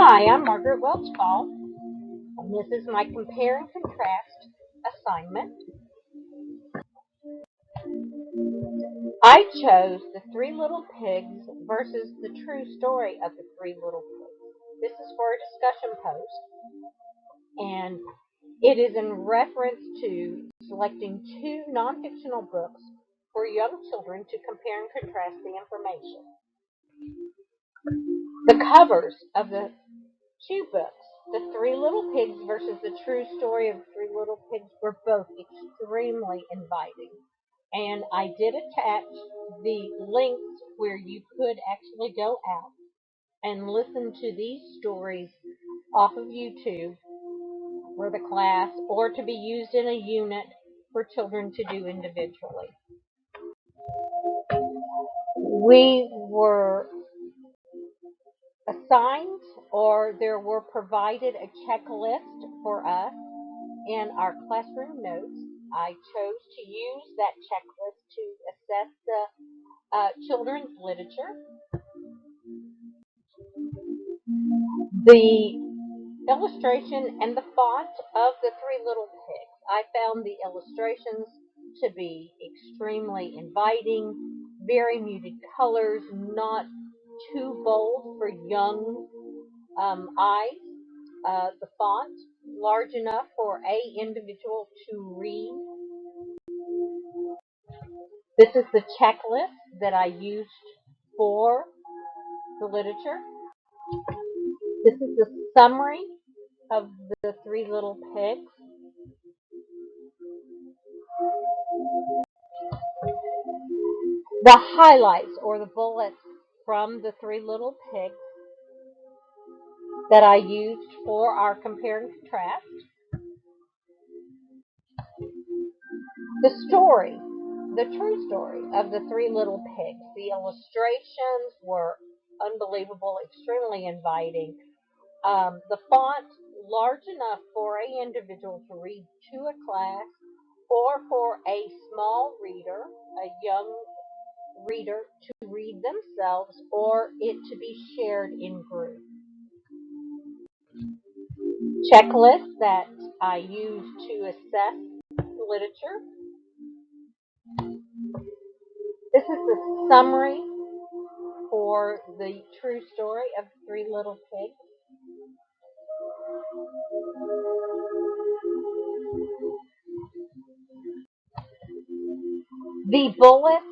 Hi, I'm Margaret Welchball, and this is my compare and contrast assignment. I chose The Three Little Pigs versus The True Story of the Three Little Pigs. This is for a discussion post, and it is in reference to selecting two non-fictional books for young children to compare and contrast the information. The covers of the two books, The Three Little Pigs versus The True Story of the Three Little Pigs, were both extremely inviting. And I did attach the links where you could actually go out and listen to these stories off of YouTube for the class or to be used in a unit for children to do individually. We were assigned, or there were provided a checklist for us in our classroom notes. I chose to use that checklist to assess the children's literature. The illustration and the font of The Three Little Pigs. I found the illustrations to be extremely inviting, very muted colors, not too bold for young eyes. The font large enough for a individual to read. This is the checklist that I used for the literature. This is the summary of The Three Little Pigs. The highlights or the bullets from The Three Little Pigs that I used for our compare and contrast. The story, the true story of The Three Little Pigs. The illustrations were unbelievable, extremely inviting. The font large enough for an individual to read to a class or for a small reader, a young reader, to read themselves or it to be shared in groups. Checklist that I used to assess literature. This is the summary for the true story of Three Little Pigs. The bullets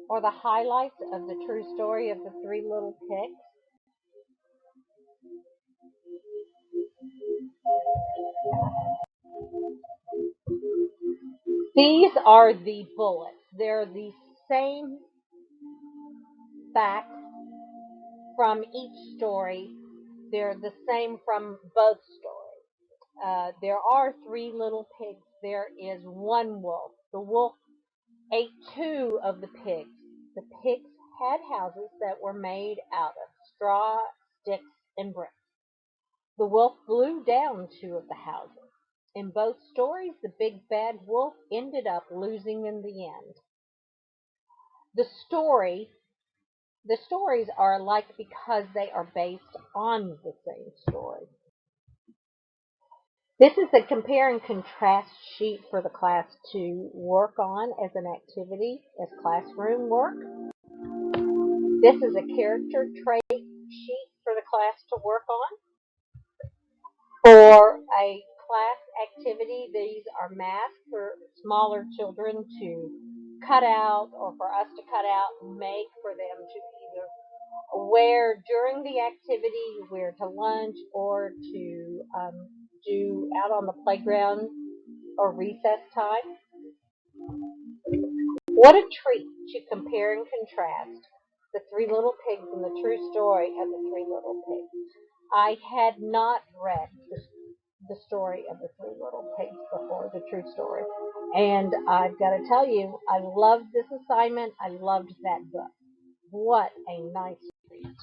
or the highlights of the true story of the Three Little Pigs. These are the bullets. They're the same facts from each story. They're the same from both stories. There are three little pigs. There is one wolf. The wolf ate two of the pigs. The pigs had houses that were made out of straw, sticks, and bricks. The wolf blew down two of the houses. In both stories, the big bad wolf ended up losing in the end. The stories are alike because they are based on the same story. This is a compare and contrast sheet for the class to work on as an activity, as classroom work. This is a character trait sheet for the class to work on. For a class activity, these are masks for smaller children to cut out or for us to cut out and make for them to either wear during the activity, wear to lunch, or to do out on the playground or recess time. What a treat to compare and contrast The Three Little Pigs and the true story of The Three Little Pigs. I had not read the story of The Three Little Pigs before, the true story. And I've got to tell you, I loved this assignment. I loved that book. What a nice read.